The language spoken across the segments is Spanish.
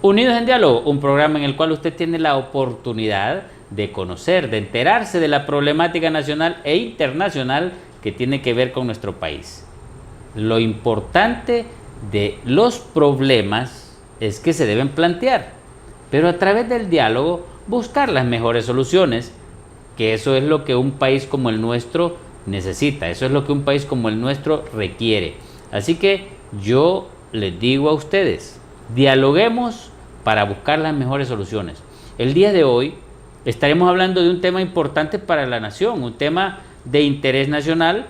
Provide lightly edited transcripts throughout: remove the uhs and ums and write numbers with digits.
Unidos en Diálogo, un programa en el cual usted tiene la oportunidad de conocer, de enterarse de la problemática nacional e internacional que tiene que ver con nuestro país. Lo importante de los problemas es que se deben plantear, pero a través del diálogo buscar las mejores soluciones, que eso es lo que un país como el nuestro necesita, eso es lo que un país como el nuestro requiere. Así que yo les digo a ustedes, dialoguemos para buscar las mejores soluciones. El día de hoy estaremos hablando de un tema importante para la nación, un tema de interés nacional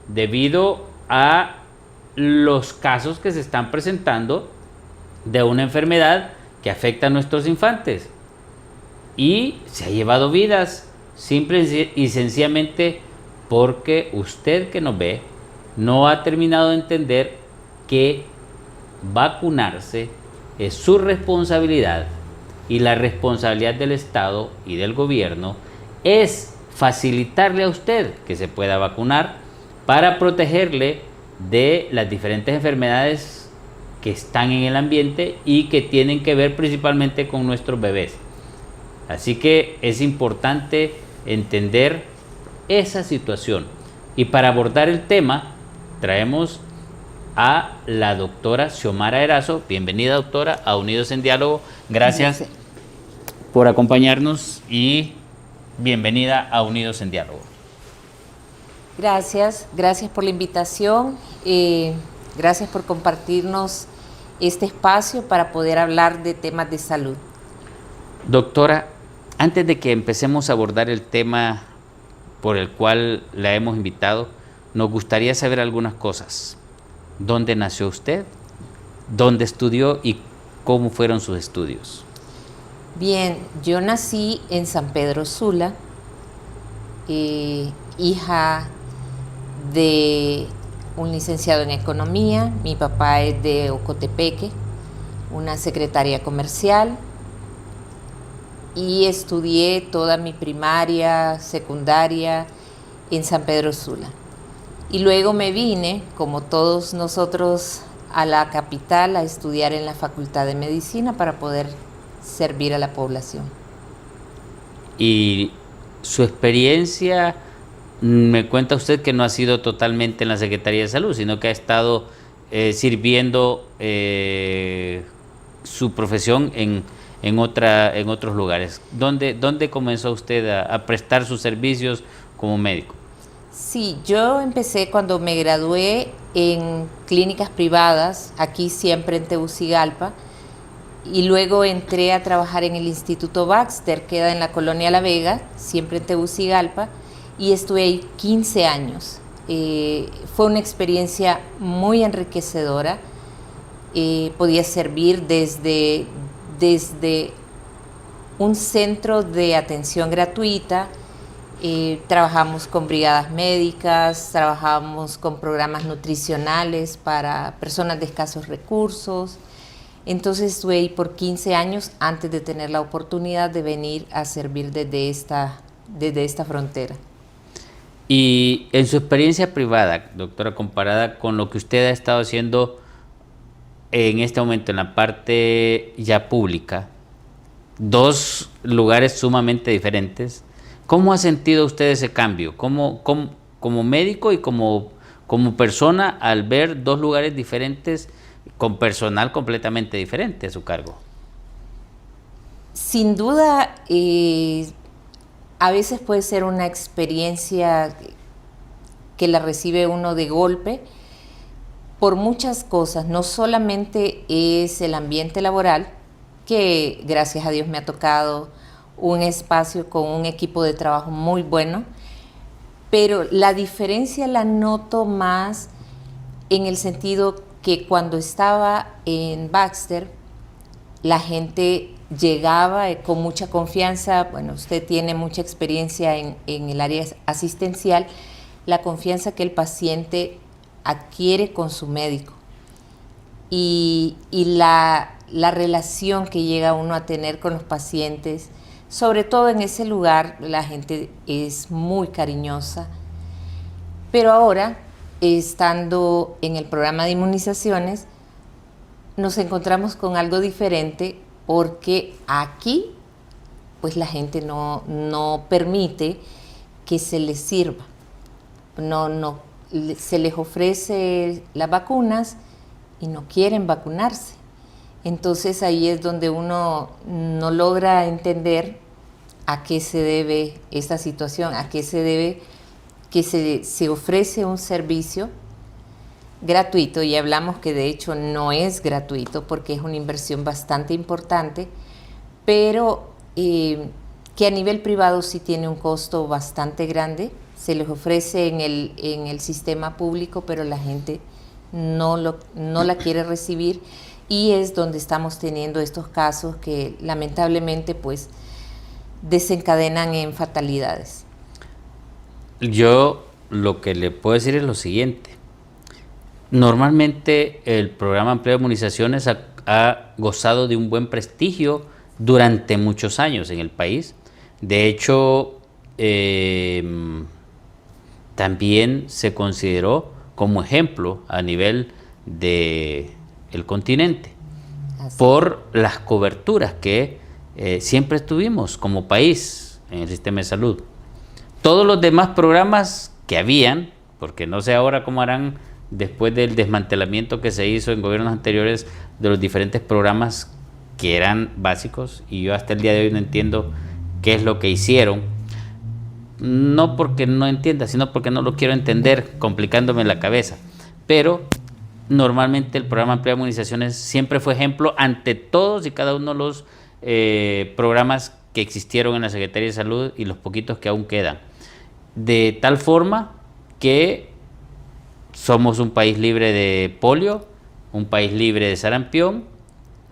debido a los casos que se están presentando de una enfermedad que afecta a nuestros infantes y se ha llevado vidas simple y sencillamente porque usted que nos ve no ha terminado de entender que vacunarse es su responsabilidad y la responsabilidad del Estado y del gobierno es facilitarle a usted que se pueda vacunar para protegerle de las diferentes enfermedades que están en el ambiente y que tienen que ver principalmente con nuestros bebés. Así que es importante entender esa situación. Y para abordar el tema, traemos a la doctora Xiomara Erazo. Bienvenida, doctora, a Unidos en Diálogo. Gracias por acompañarnos y bienvenida a Unidos en Diálogo. Gracias por la invitación, gracias por compartirnos este espacio para poder hablar de temas de salud. Doctora, antes de que empecemos a abordar el tema por el cual la hemos invitado, nos gustaría saber algunas cosas. ¿Dónde nació usted? ¿Dónde estudió y cómo fueron sus estudios? Bien, yo nací en San Pedro Sula, hija de un licenciado en economía. Mi papá es de Ocotepeque, una secretaria comercial, y estudié toda mi primaria, secundaria en San Pedro Sula. Y luego me vine, como todos nosotros, a la capital a estudiar en la Facultad de Medicina para poder servir a la población. Y su experiencia, me cuenta usted que no ha sido totalmente en la Secretaría de Salud, sino que ha estado sirviendo su profesión en otros lugares. ¿Dónde comenzó usted a prestar sus servicios como médico? Sí, yo empecé cuando me gradué en clínicas privadas, aquí siempre en Tegucigalpa, y luego entré a trabajar en el Instituto Baxter, que queda en la colonia La Vega, siempre en Tegucigalpa, y estuve ahí 15 años. Fue una experiencia muy enriquecedora. Podía servir desde un centro de atención gratuita. Trabajamos con brigadas médicas, trabajamos con programas nutricionales para personas de escasos recursos. Entonces estuve ahí por 15 años antes de tener la oportunidad de venir a servir desde esta frontera. Y en su experiencia privada, doctora, comparada con lo que usted ha estado haciendo en este momento en la parte ya pública, dos lugares sumamente diferentes, ¿cómo ha sentido usted ese cambio? Como médico y como persona al ver dos lugares diferentes con personal completamente diferente a su cargo? Sin duda, a veces puede ser una experiencia que la recibe uno de golpe por muchas cosas. No solamente es el ambiente laboral, que gracias a Dios me ha tocado un espacio con un equipo de trabajo muy bueno, pero la diferencia la noto más en el sentido que cuando estaba en Baxter, la gente llegaba con mucha confianza. Bueno, usted tiene mucha experiencia en el área asistencial, la confianza que el paciente adquiere con su médico y la relación que llega uno a tener con los pacientes. Sobre todo en ese lugar la gente es muy cariñosa, pero ahora, estando en el programa de inmunizaciones, nos encontramos con algo diferente porque aquí pues la gente no permite que se les sirva. Se les ofrece las vacunas y no quieren vacunarse. Entonces ahí es donde uno no logra entender a qué se debe esta situación, a qué se debe que se ofrece un servicio gratuito, y hablamos que de hecho no es gratuito porque es una inversión bastante importante, pero que a nivel privado sí tiene un costo bastante grande. Se les ofrece en el sistema público, pero la gente no la quiere recibir, y es donde estamos teniendo estos casos que lamentablemente pues desencadenan en fatalidades. Yo lo que le puedo decir es lo siguiente. Normalmente el programa Empleo de Inmunizaciones ha gozado de un buen prestigio durante muchos años en el país. De hecho, también se consideró como ejemplo a nivel del continente por las coberturas que siempre tuvimos como país en el sistema de salud. Todos los demás programas que habían, porque no sé ahora cómo harán después del desmantelamiento que se hizo en gobiernos anteriores de los diferentes programas que eran básicos, y yo hasta el día de hoy no entiendo qué es lo que hicieron, no porque no entienda, sino porque no lo quiero entender, complicándome la cabeza. Pero normalmente el programa Empleo de Inmunizaciones siempre fue ejemplo ante todos y cada uno de los programas que existieron en la Secretaría de Salud y los poquitos que aún quedan, de tal forma que somos un país libre de polio, un país libre de sarampión.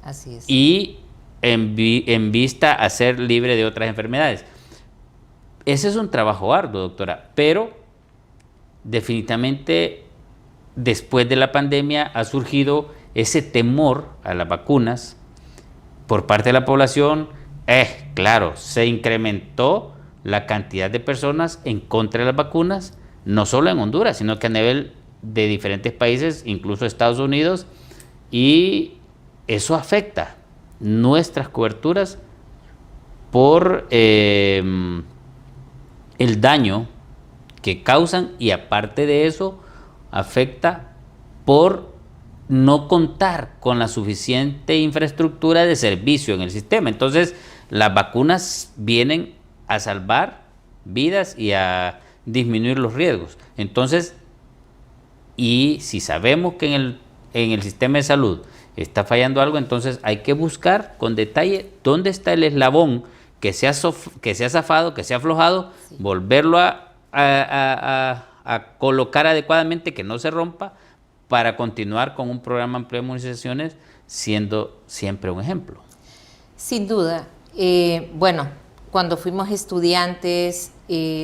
Así es. Y en vista a ser libre de otras enfermedades. Ese es un trabajo arduo, doctora, pero definitivamente después de la pandemia ha surgido ese temor a las vacunas por parte de la población. Claro, se incrementó la cantidad de personas en contra de las vacunas, no solo en Honduras, sino que a nivel de diferentes países, incluso Estados Unidos, y eso afecta nuestras coberturas por el daño que causan, y aparte de eso afecta por no contar con la suficiente infraestructura de servicio en el sistema. Entonces las vacunas vienen a salvar vidas y a disminuir los riesgos. Entonces, y si sabemos que en el sistema de salud está fallando algo, entonces hay que buscar con detalle dónde está el eslabón que se ha zafado, que se ha aflojado, sí, volverlo a colocar adecuadamente, que no se rompa, para continuar con un programa de empleo de inmunizaciones siendo siempre un ejemplo. Sin duda. Bueno, cuando fuimos estudiantes,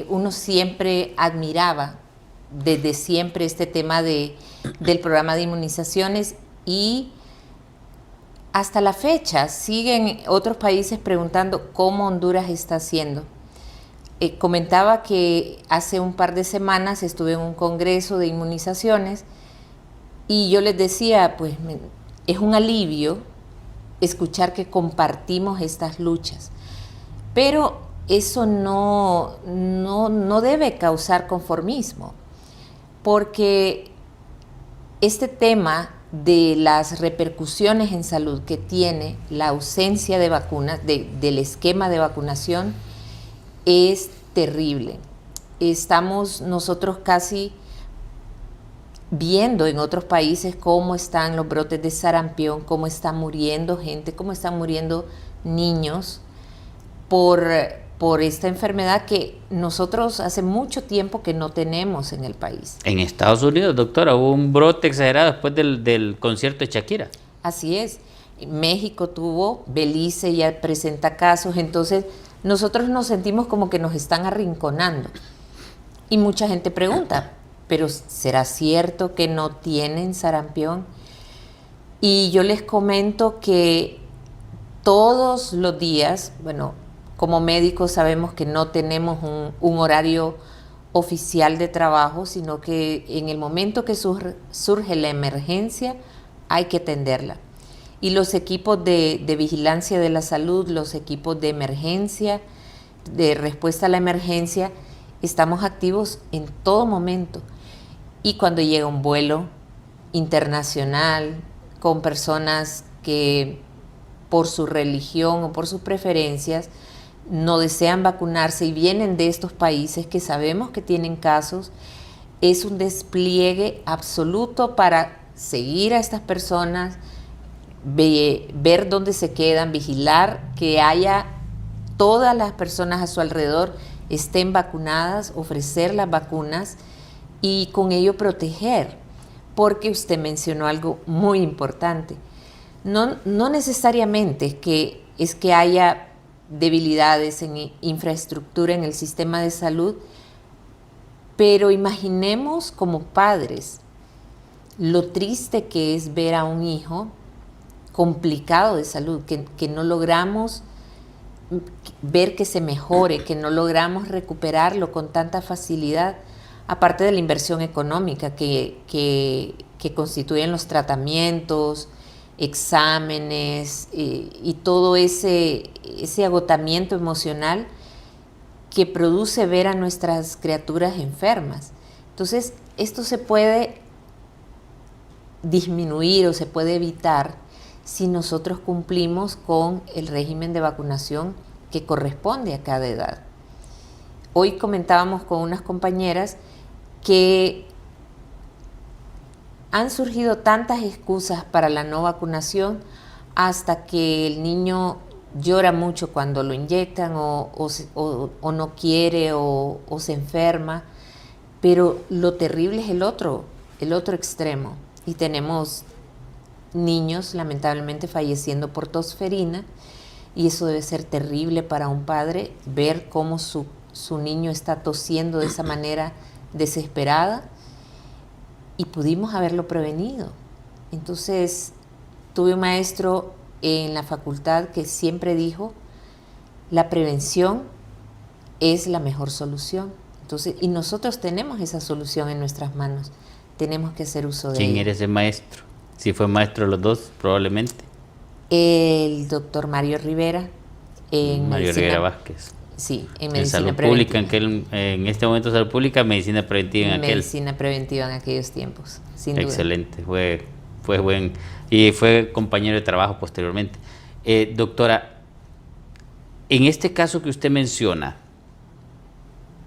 uno siempre admiraba desde siempre este tema del programa de inmunizaciones, y hasta la fecha siguen otros países preguntando cómo Honduras está haciendo. Comentaba que hace un par de semanas estuve en un congreso de inmunizaciones y yo les decía, pues es un alivio escuchar que compartimos estas luchas, pero eso no debe causar conformismo, porque este tema de las repercusiones en salud que tiene la ausencia de vacunas, del esquema de vacunación, es terrible. Estamos nosotros casi viendo en otros países cómo están los brotes de sarampión, cómo está muriendo gente, cómo están muriendo niños por esta enfermedad que nosotros hace mucho tiempo que no tenemos en el país. En Estados Unidos, doctora, hubo un brote exagerado después del concierto de Shakira. Así es. México tuvo, Belice ya presenta casos, entonces nosotros nos sentimos como que nos están arrinconando. Y mucha gente pregunta, ¿pero será cierto que no tienen sarampión? Y yo les comento que todos los días, bueno, como médicos sabemos que no tenemos un horario oficial de trabajo, sino que en el momento que surge la emergencia hay que atenderla. Y los equipos de vigilancia de la salud, los equipos de emergencia, de respuesta a la emergencia, estamos activos en todo momento. Y cuando llega un vuelo internacional con personas que por su religión o por sus preferencias no desean vacunarse y vienen de estos países que sabemos que tienen casos, es un despliegue absoluto para seguir a estas personas, ver dónde se quedan, vigilar que haya todas las personas a su alrededor estén vacunadas, ofrecer las vacunas y con ello proteger, porque usted mencionó algo muy importante. No necesariamente es que haya debilidades en infraestructura en el sistema de salud, pero imaginemos como padres lo triste que es ver a un hijo complicado de salud, que no logramos ver que se mejore, que no logramos recuperarlo con tanta facilidad, aparte de la inversión económica que constituyen los tratamientos, exámenes y todo ese agotamiento emocional que produce ver a nuestras criaturas enfermas. Entonces, esto se puede disminuir o se puede evitar si nosotros cumplimos con el régimen de vacunación que corresponde a cada edad. Hoy comentábamos con unas compañeras que han surgido tantas excusas para la no vacunación hasta que el niño llora mucho cuando lo inyectan o no quiere o se enferma, pero lo terrible es el otro extremo, y tenemos niños lamentablemente falleciendo por tosferina, y eso debe ser terrible para un padre, ver cómo su niño está tosiendo de esa manera desesperada, y pudimos haberlo prevenido. Entonces, tuve un maestro en la facultad que siempre dijo, la prevención es la mejor solución. Entonces, y nosotros tenemos esa solución en nuestras manos, tenemos que hacer uso de ella. ¿Quién era ese maestro? Si fue maestro de los dos, probablemente. El doctor Mario Rivera. Mario Rivera Vázquez. Sí, en medicina salud preventiva. pública, en este momento salud pública, medicina preventiva en aquel. Medicina preventiva en aquellos tiempos, sin duda. Excelente, fue buen, y fue compañero de trabajo posteriormente. Doctora, en este caso que usted menciona,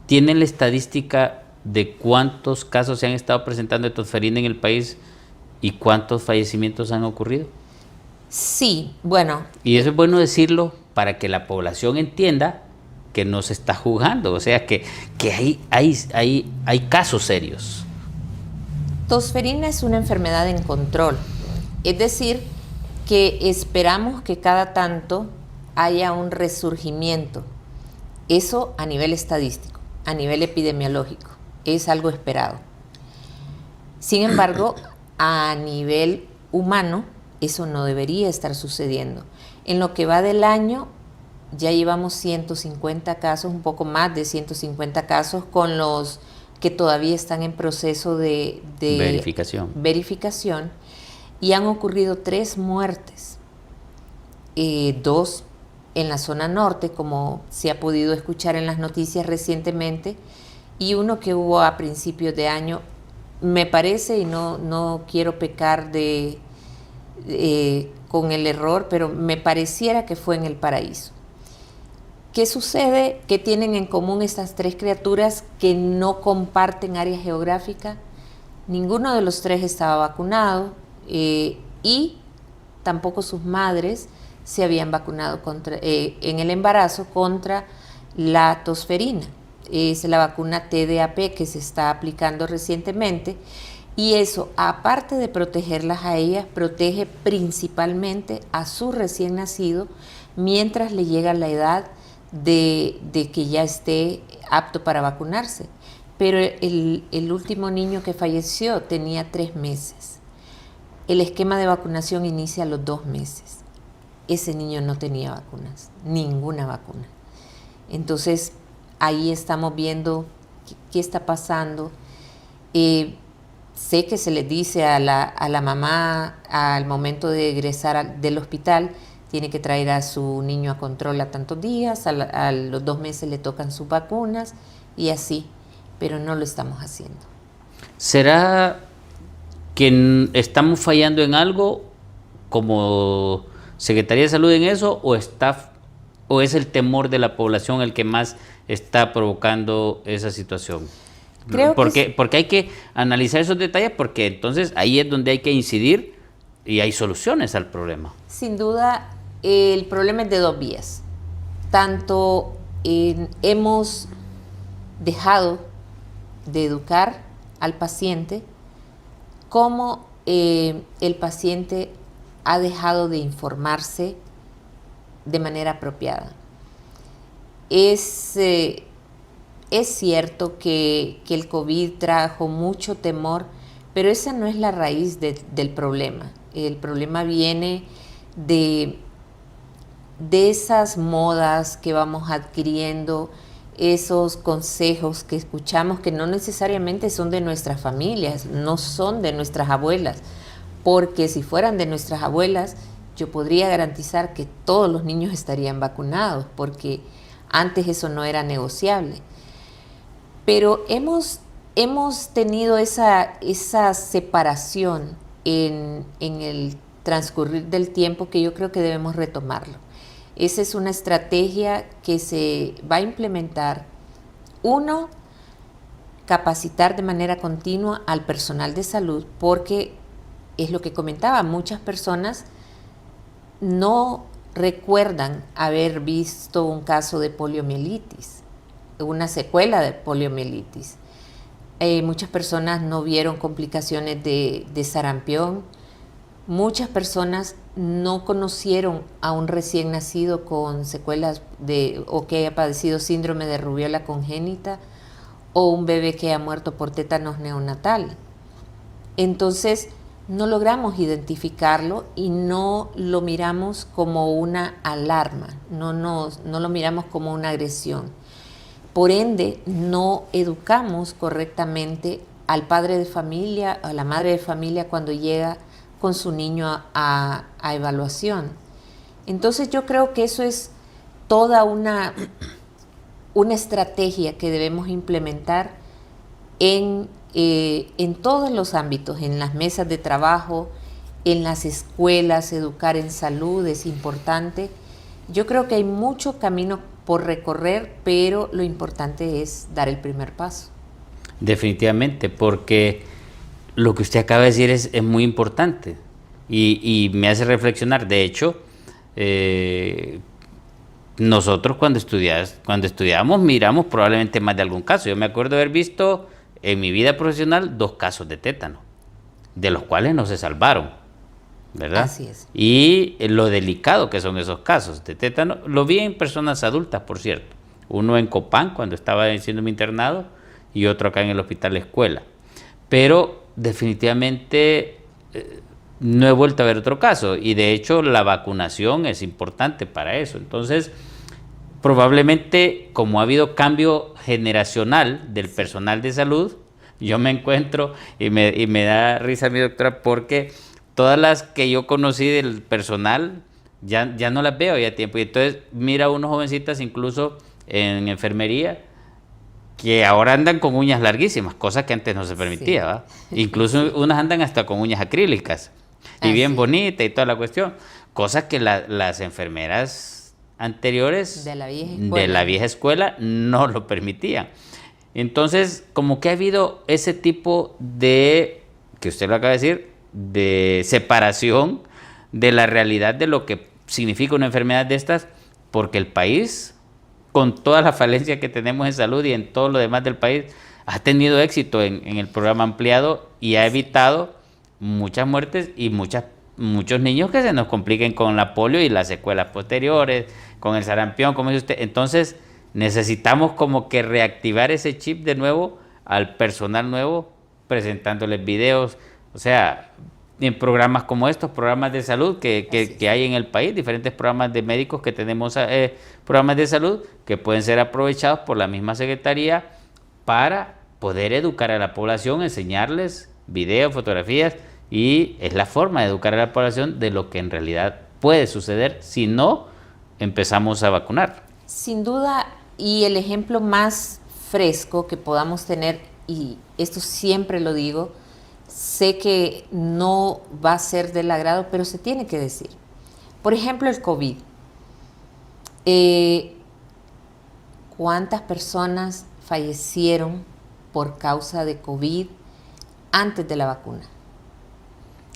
¿tiene la estadística de cuántos casos se han estado presentando de tosferina en el país y cuántos fallecimientos han ocurrido? Sí, bueno. Y eso es bueno decirlo para que la población entienda que no se está jugando, o sea que hay casos serios. Tosferina es una enfermedad en control, es decir, que esperamos que cada tanto haya un resurgimiento. Eso a nivel estadístico, a nivel epidemiológico, es algo esperado. Sin embargo, a nivel humano, eso no debería estar sucediendo. En lo que va del año, ya llevamos 150 casos, un poco más de 150 casos, con los que todavía están en proceso de verificación, y han ocurrido 3 muertes, 2 en la zona norte, como se ha podido escuchar en las noticias recientemente, y uno que hubo a principios de año, me parece, y no quiero pecar con el error, pero me pareciera que fue en El Paraíso. ¿Qué sucede? ¿Qué tienen en común estas 3 criaturas que no comparten área geográfica? Ninguno de los 3 estaba vacunado y tampoco sus madres se habían vacunado en el embarazo contra la tosferina. Es la vacuna TDAP que se está aplicando recientemente, y eso, aparte de protegerlas a ellas, protege principalmente a su recién nacido mientras le llega la edad de que ya esté apto para vacunarse. Pero el último niño que falleció tenía 3 meses. El esquema de vacunación inicia a los 2 meses. Ese niño no tenía vacunas, ninguna vacuna. Entonces, ahí estamos viendo qué está pasando. sé que se les dice a la mamá al momento de egresar del hospital, tiene que traer a su niño a control a tantos días, a los 2 meses le tocan sus vacunas y así, pero no lo estamos haciendo. ¿Será que estamos fallando en algo como Secretaría de Salud en eso o es el temor de la población el que más está provocando esa situación? Creo porque hay que analizar esos detalles porque entonces ahí es donde hay que incidir y hay soluciones al problema. Sin duda, el problema es de 2 vías. Tanto hemos dejado de educar al paciente como el paciente ha dejado de informarse de manera apropiada. Es cierto que el COVID trajo mucho temor, pero esa no es la raíz del problema. El problema viene de esas modas que vamos adquiriendo, esos consejos que escuchamos que no necesariamente son de nuestras familias, no son de nuestras abuelas, porque si fueran de nuestras abuelas, yo podría garantizar que todos los niños estarían vacunados, porque antes eso no era negociable. Pero hemos tenido esa separación en el transcurrir del tiempo que yo creo que debemos retomarlo. Esa es una estrategia que se va a implementar. 1, capacitar de manera continua al personal de salud, porque es lo que comentaba, muchas personas no recuerdan haber visto un caso de poliomielitis, una secuela de poliomielitis. Muchas personas no vieron complicaciones de sarampión. Muchas personas no conocieron a un recién nacido con secuelas o que haya padecido síndrome de rubiola congénita o un bebé que haya muerto por tétanos neonatal. Entonces, no logramos identificarlo y no lo miramos como una alarma, no lo miramos como una agresión. Por ende, no educamos correctamente al padre de familia, a la madre de familia cuando llega con su niño a evaluación. Entonces yo creo que eso es toda una estrategia que debemos implementar en todos los ámbitos, en las mesas de trabajo, en las escuelas. Educar en salud es importante. Yo creo que hay mucho camino por recorrer, pero lo importante es dar el primer paso. Definitivamente, porque lo que usted acaba de decir es muy importante y me hace reflexionar. De hecho, nosotros cuando estudiábamos miramos probablemente más de algún caso. Yo me acuerdo haber visto en mi vida profesional 2 casos de tétano, de los cuales no se salvaron, ¿verdad? Así es. Y lo delicado que son esos casos de tétano, lo vi en personas adultas, por cierto. Uno en Copán, cuando estaba haciendo mi internado, y otro acá en el Hospital Escuela. Pero definitivamente no he vuelto a ver otro caso, y de hecho la vacunación es importante para eso. Entonces, probablemente, como ha habido cambio generacional del personal de salud, yo me encuentro, y me da risa mi doctora, porque todas las que yo conocí del personal, ya no las veo ya a tiempo. Y entonces mira unos jovencitas incluso en enfermería, que ahora andan con uñas larguísimas, cosa que antes no se permitía, sí. ¿Va? Incluso unas andan hasta con uñas acrílicas, y bien bonita y toda la cuestión, cosas que las enfermeras anteriores de la vieja escuela no lo permitían. Entonces, como que ha habido ese tipo de, que usted lo acaba de decir, de separación de la realidad de lo que significa una enfermedad de estas, porque el país, con toda la falencia que tenemos en salud y en todo lo demás del país, ha tenido éxito en el programa ampliado y ha evitado muchas muertes y muchos niños que se nos compliquen con la polio y las secuelas posteriores, con el sarampión, como dice usted. Entonces necesitamos como que reactivar ese chip de nuevo al personal nuevo, presentándoles videos, o sea, en programas como estos, programas de salud que hay en el país, diferentes programas de médicos que tenemos, programas de salud que pueden ser aprovechados por la misma Secretaría para poder educar a la población, enseñarles videos, fotografías, y es la forma de educar a la población de lo que en realidad puede suceder si no empezamos a vacunar. Sin duda, y el ejemplo más fresco que podamos tener, y esto siempre lo digo, sé que no va a ser del agrado, pero se tiene que decir. Por ejemplo, el COVID. ¿Cuántas personas fallecieron por causa de COVID antes de la vacuna?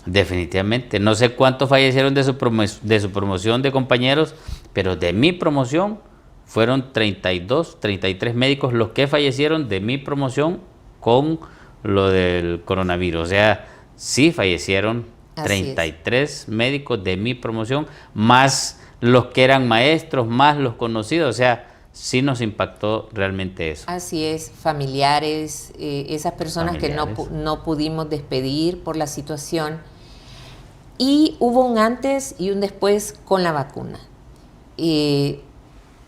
Definitivamente. No sé cuántos fallecieron de su promoción de compañeros, pero de mi promoción fueron 32, 33 médicos los que fallecieron de mi promoción con lo del coronavirus. O sea, sí fallecieron 33 médicos de mi promoción, más los que eran maestros, más los conocidos. O sea, sí nos impactó realmente eso. Así es, familiares, esas personas familiares que no pudimos despedir por la situación. Y hubo un antes y un después con la vacuna.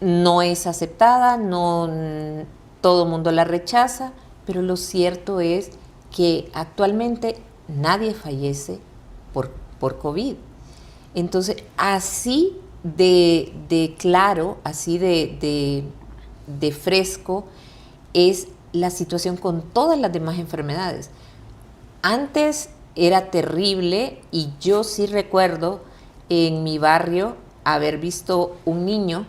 No es aceptada, no todo el mundo la rechaza, pero lo cierto es que actualmente nadie fallece por COVID. Entonces, así de claro, así de fresco es la situación con todas las demás enfermedades. Antes era terrible y yo sí recuerdo en mi barrio haber visto un niño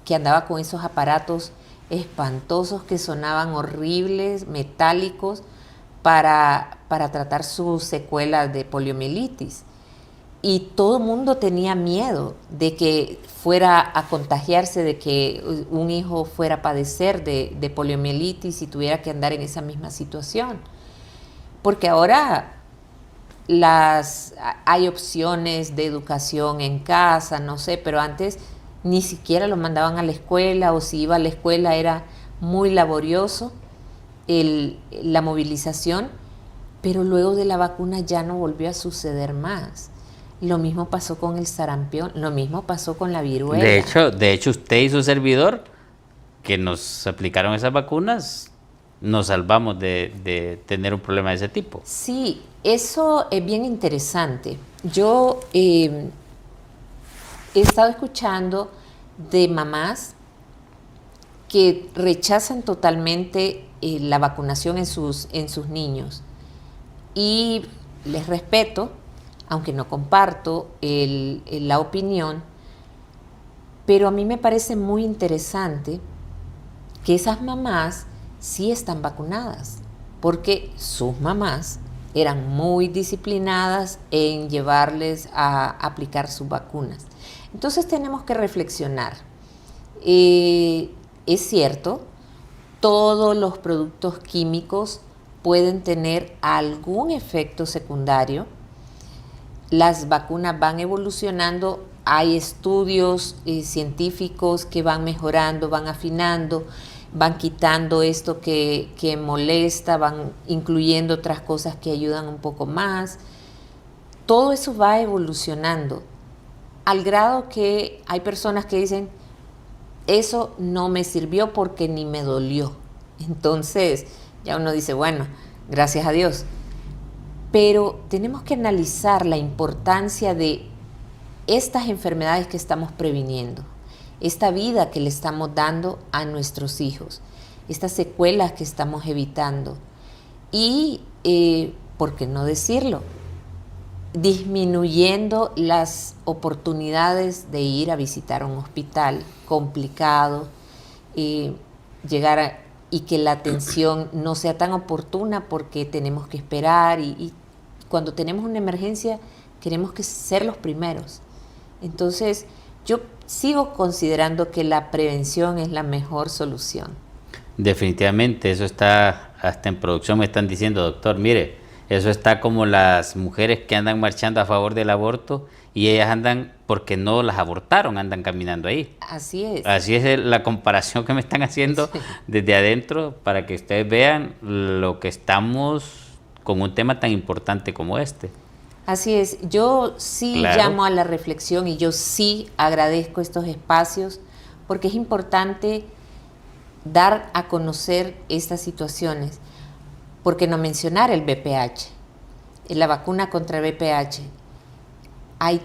que andaba con esos aparatos espantosos que sonaban horribles, metálicos, para tratar sus secuelas de poliomielitis. Y todo el mundo tenía miedo de que fuera a contagiarse, de que un hijo fuera a padecer de poliomielitis y tuviera que andar en esa misma situación. Porque ahora hay opciones de educación en casa, no sé, pero antes ni siquiera lo mandaban a la escuela, o si iba a la escuela era muy laborioso la movilización, pero luego de la vacuna ya no volvió a suceder más. Lo mismo pasó con el sarampión, lo mismo pasó con la viruela. De hecho usted y su servidor, que nos aplicaron esas vacunas, nos salvamos de tener un problema de ese tipo. Sí, eso es bien interesante. Yo he estado escuchando de mamás que rechazan totalmente la vacunación en sus niños. Y les respeto, aunque no comparto la opinión, pero a mí me parece muy interesante que esas mamás sí están vacunadas, porque sus mamás eran muy disciplinadas en llevarles a aplicar sus vacunas. Entonces tenemos que reflexionar. Es cierto, todos los productos químicos pueden tener algún efecto secundario. Las vacunas van evolucionando, hay estudios científicos que van mejorando, van afinando, van quitando esto que molesta, van incluyendo otras cosas que ayudan un poco más. Todo eso va evolucionando, al grado que hay personas que dicen, eso no me sirvió porque ni me dolió. Entonces ya uno dice, bueno, gracias a Dios. Pero tenemos que analizar la importancia de estas enfermedades que estamos previniendo, esta vida que le estamos dando a nuestros hijos, estas secuelas que estamos evitando y, ¿por qué no decirlo?, disminuyendo las oportunidades de ir a visitar un hospital complicado, y que la atención no sea tan oportuna porque tenemos que esperar y cuando tenemos una emergencia queremos que ser los primeros. Entonces yo sigo considerando que la prevención es la mejor solución. Definitivamente, eso está, hasta en producción me están diciendo, doctor, mire, eso está como las mujeres que andan marchando a favor del aborto y ellas andan porque no las abortaron, andan caminando ahí. Así es. Así es la comparación que me están haciendo desde adentro para que ustedes vean lo que estamos con un tema tan importante como este. Así es, yo sí llamo a la reflexión y yo sí agradezco estos espacios porque es importante dar a conocer estas situaciones. ¿Por qué no mencionar el VPH? la vacuna contra VPH, hay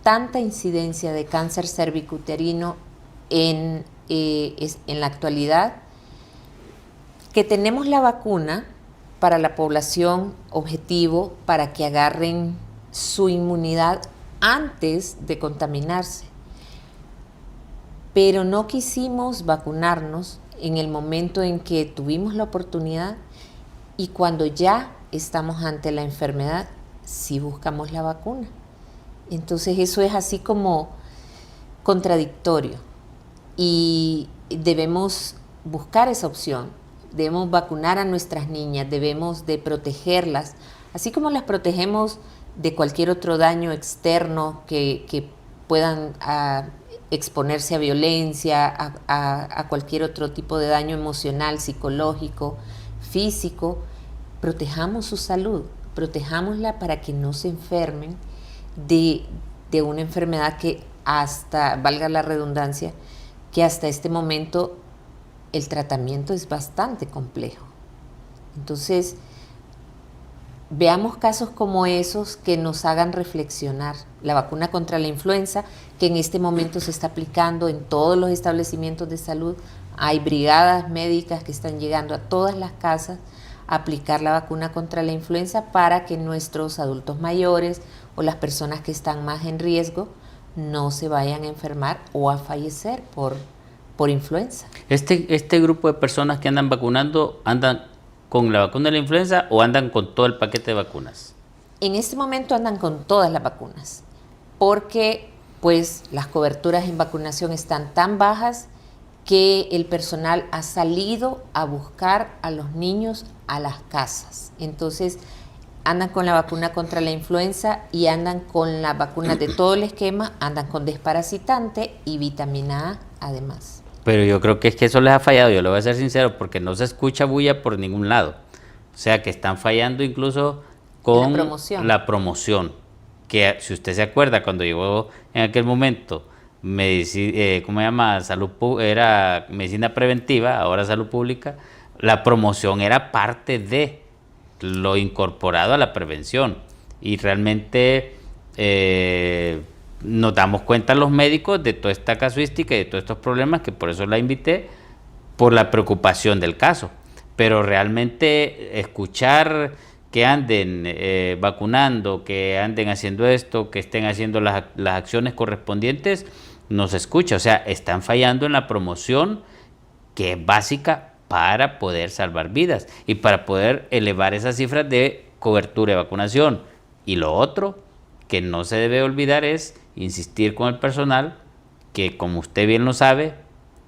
tanta incidencia de cáncer cervicuterino en la actualidad que tenemos la vacuna para la población objetivo para que agarren su inmunidad antes de contaminarse. Pero no quisimos vacunarnos en el momento en que tuvimos la oportunidad, y cuando ya estamos ante la enfermedad, sí buscamos la vacuna. Entonces eso es así como contradictorio y debemos buscar esa opción. Debemos vacunar a nuestras niñas, debemos de protegerlas, así como las protegemos de cualquier otro daño externo que puedan exponerse a violencia, a cualquier otro tipo de daño emocional, psicológico, físico. Protejamos su salud, protejámosla para que no se enfermen de una enfermedad que hasta, valga la redundancia, que hasta este momento el tratamiento es bastante complejo. Entonces, veamos casos como esos que nos hagan reflexionar. La vacuna contra la influenza, que en este momento se está aplicando en todos los establecimientos de salud. Hay brigadas médicas que están llegando a todas las casas a aplicar la vacuna contra la influenza para que nuestros adultos mayores o las personas que están más en riesgo no se vayan a enfermar o a fallecer por influenza. ¿Este grupo de personas que andan vacunando, andan con la vacuna de la influenza o andan con todo el paquete de vacunas? En este momento andan con todas las vacunas, porque pues las coberturas en vacunación están tan bajas que el personal ha salido a buscar a los niños a las casas. Entonces andan con la vacuna contra la influenza y andan con la vacuna de todo el esquema, andan con desparasitante y vitamina A además. Pero yo creo que es que eso les ha fallado, yo le voy a ser sincero, porque no se escucha bulla por ningún lado. O sea, que están fallando incluso con la promoción. Que si usted se acuerda, cuando llegó en aquel momento, ¿cómo se llama? Era medicina preventiva, ahora salud pública, la promoción era parte de lo incorporado a la prevención. Y realmente nos damos cuenta los médicos de toda esta casuística y de todos estos problemas, que por eso la invité, por la preocupación del caso. Pero realmente escuchar que anden vacunando, que anden haciendo esto, que estén haciendo las acciones correspondientes, no se escucha. O sea, están fallando en la promoción, que es básica para poder salvar vidas y para poder elevar esas cifras de cobertura de vacunación. Y lo otro que no se debe olvidar es insistir con el personal, que como usted bien lo sabe,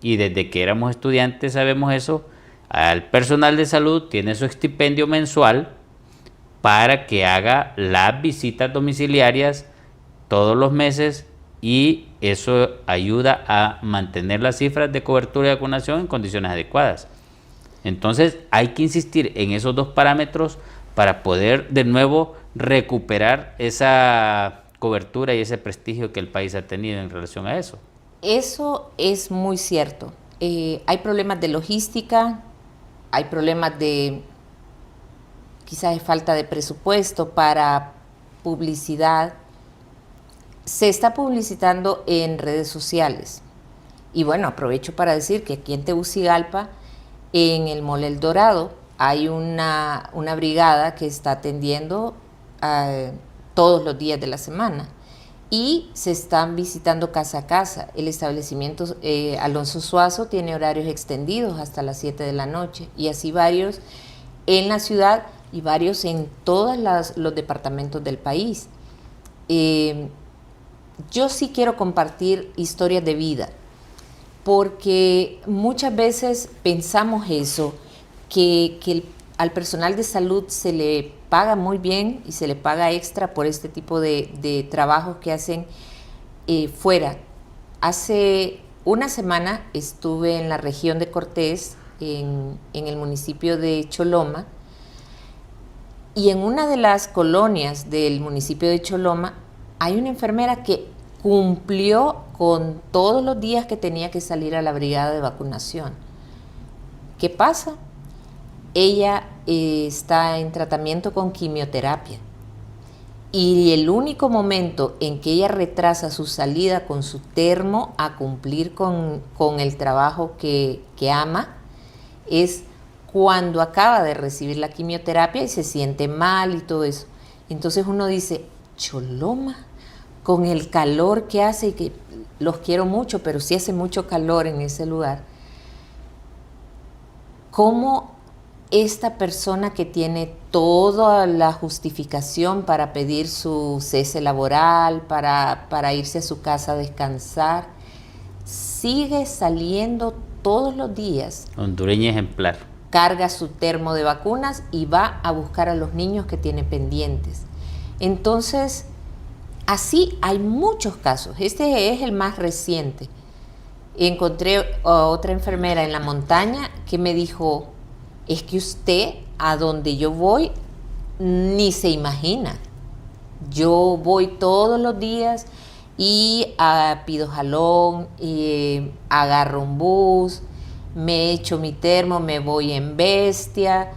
y desde que éramos estudiantes sabemos eso, el personal de salud tiene su estipendio mensual para que haga las visitas domiciliarias todos los meses, y eso ayuda a mantener las cifras de cobertura de vacunación en condiciones adecuadas. Entonces hay que insistir en esos dos parámetros para poder de nuevo recuperar esa cobertura y ese prestigio que el país ha tenido en relación a eso. Eso es muy cierto. Hay problemas de logística, hay problemas de quizás de falta de presupuesto para publicidad. Se está publicitando en redes sociales. Y bueno, aprovecho para decir que aquí en Tegucigalpa, en el Mall El Dorado, hay una brigada que está atendiendo todos los días de la semana y se están visitando casa a casa. El establecimiento Alonso Suazo tiene horarios extendidos hasta las 7 de la noche, y así varios en la ciudad y varios en todos los departamentos del país. Yo sí quiero compartir historias de vida, porque muchas veces pensamos eso, que al personal de salud se le paga muy bien y se le paga extra por este tipo de trabajos que hacen fuera. Hace una semana estuve en la región de Cortés, en el municipio de Choloma, y en una de las colonias del municipio de Choloma hay una enfermera que cumplió con todos los días que tenía que salir a la brigada de vacunación. ¿Qué pasa? Ella está en tratamiento con quimioterapia Y el único momento en que ella retrasa su salida con su termo a cumplir con el trabajo que ama es cuando acaba de recibir la quimioterapia y se siente mal y todo eso. Entonces uno dice, Choloma, con el calor que hace, y que los quiero mucho, pero sí hace mucho calor en ese lugar, ¿cómo esta persona que tiene toda la justificación para pedir su cese laboral, para irse a su casa a descansar, sigue saliendo todos los días? Hondureña ejemplar. Carga su termo de vacunas y va a buscar a los niños que tiene pendientes. Entonces, así hay muchos casos. Este es el más reciente. Encontré a otra enfermera en la montaña que me dijo, es que usted a donde yo voy ni se imagina. Yo voy todos los días y pido jalón, y agarro un bus, me echo mi termo, me voy en bestia,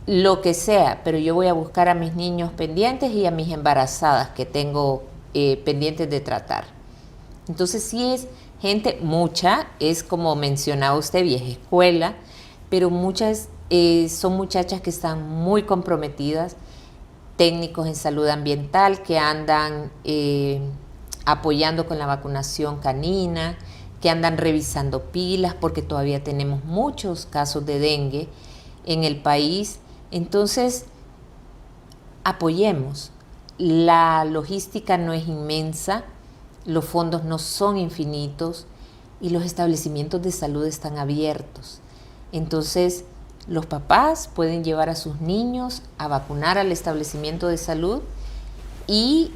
lo que sea, pero yo voy a buscar a mis niños pendientes y a mis embarazadas que tengo pendientes de tratar. Entonces sí es gente, mucha, es como mencionaba usted, vieja escuela, pero muchas son muchachas que están muy comprometidas, técnicos en salud ambiental que andan apoyando con la vacunación canina, que andan revisando pilas porque todavía tenemos muchos casos de dengue en el país. Entonces, apoyemos. La logística no es inmensa, los fondos no son infinitos y los establecimientos de salud están abiertos. Entonces, los papás pueden llevar a sus niños a vacunar al establecimiento de salud y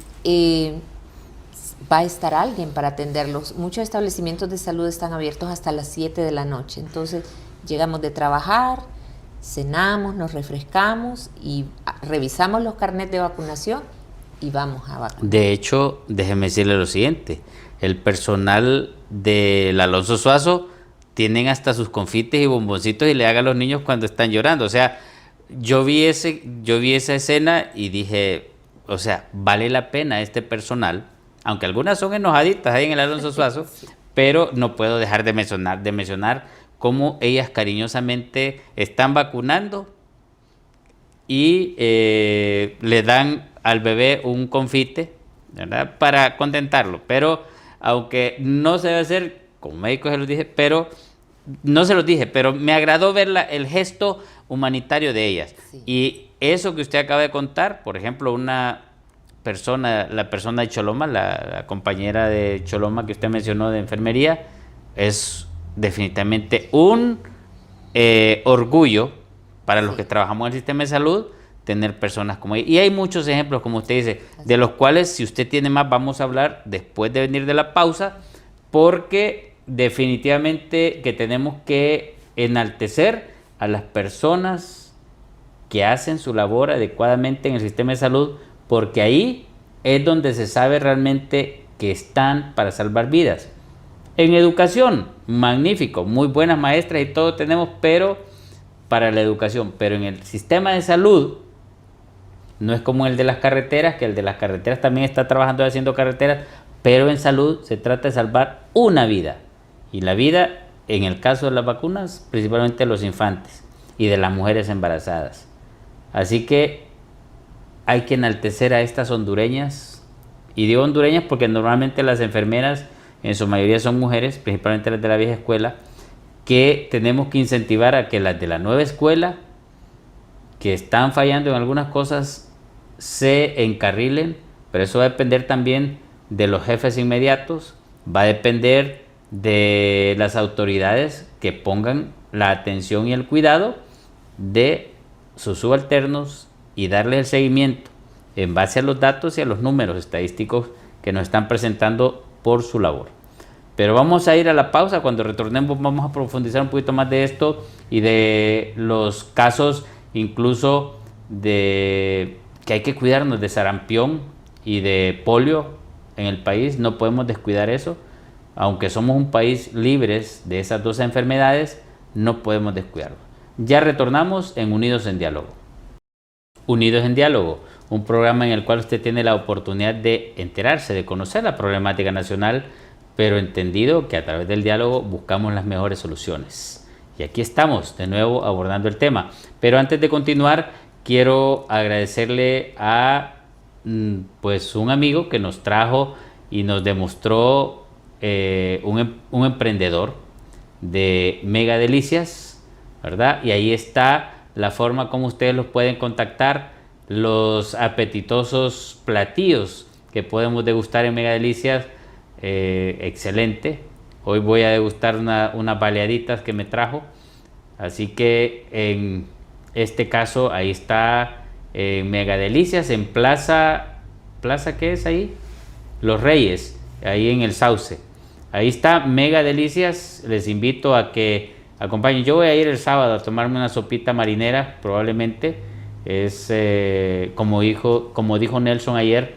va a estar alguien para atenderlos. Muchos establecimientos de salud están abiertos hasta las 7 de la noche. Entonces, llegamos de trabajar, cenamos, nos refrescamos y revisamos los carnets de vacunación y vamos a vacunar. De hecho, déjeme decirle lo siguiente, el personal del Alonso Suazo tienen hasta sus confites y bomboncitos y le hagan a los niños cuando están llorando. O sea, yo vi esa escena y dije, o sea, vale la pena este personal, aunque algunas son enojaditas ahí en el Alonso Suazo, pero no puedo dejar de mencionar cómo ellas cariñosamente están vacunando y le dan al bebé un confite, ¿verdad?, para contentarlo. Pero aunque no se debe hacer, como médico se los dije, pero no se los dije, pero me agradó ver el gesto humanitario de ellas. Sí. Y eso que usted acaba de contar, por ejemplo, la persona de Choloma, la compañera de Choloma que usted mencionó de enfermería, es definitivamente un orgullo para los que trabajamos en el sistema de salud tener personas como ella. Y hay muchos ejemplos, como usted dice, de los cuales, si usted tiene más, vamos a hablar después de venir de la pausa, porque definitivamente que tenemos que enaltecer a las personas que hacen su labor adecuadamente en el sistema de salud, porque ahí es donde se sabe realmente que están para salvar vidas. En educación, magnífico, muy buenas maestras y todo tenemos, pero para la educación, pero en el sistema de salud no es como el de las carreteras, que el de las carreteras también está trabajando y haciendo carreteras, pero en salud se trata de salvar una vida. Y la vida, en el caso de las vacunas, principalmente de los infantes y de las mujeres embarazadas. Así que hay que enaltecer a estas hondureñas, y digo hondureñas porque normalmente las enfermeras en su mayoría son mujeres, principalmente las de la vieja escuela, que tenemos que incentivar a que las de la nueva escuela, que están fallando en algunas cosas, se encarrilen, pero eso va a depender también de los jefes inmediatos, va a depender de las autoridades que pongan la atención y el cuidado de sus subalternos y darles el seguimiento en base a los datos y a los números estadísticos que nos están presentando por su labor. Pero vamos a ir a la pausa. Cuando retornemos vamos a profundizar un poquito más de esto y de los casos incluso de que hay que cuidarnos de sarampión y de polio en el país. No podemos descuidar eso. Aunque somos un país libres de esas dos enfermedades, no podemos descuidarlo. Ya retornamos en Unidos en Diálogo. Unidos en Diálogo, un programa en el cual usted tiene la oportunidad de enterarse, de conocer la problemática nacional, pero entendido que a través del diálogo buscamos las mejores soluciones. Y aquí estamos de nuevo abordando el tema. Pero antes de continuar, quiero agradecerle a pues un amigo que nos trajo y nos demostró un emprendedor de Mega Delicias, ¿verdad? Y ahí está la forma como ustedes los pueden contactar, los apetitosos platillos que podemos degustar en Mega Delicias. Excelente. Hoy voy a degustar unas baleaditas que me trajo. Así que en este caso ahí está Mega Delicias en Plaza ¿qué es ahí? Los Reyes, ahí en el Sauce. Ahí está Mega Delicias. Les invito a que acompañen. Yo voy a ir el sábado a tomarme una sopita marinera, probablemente. Es como dijo Nelson ayer,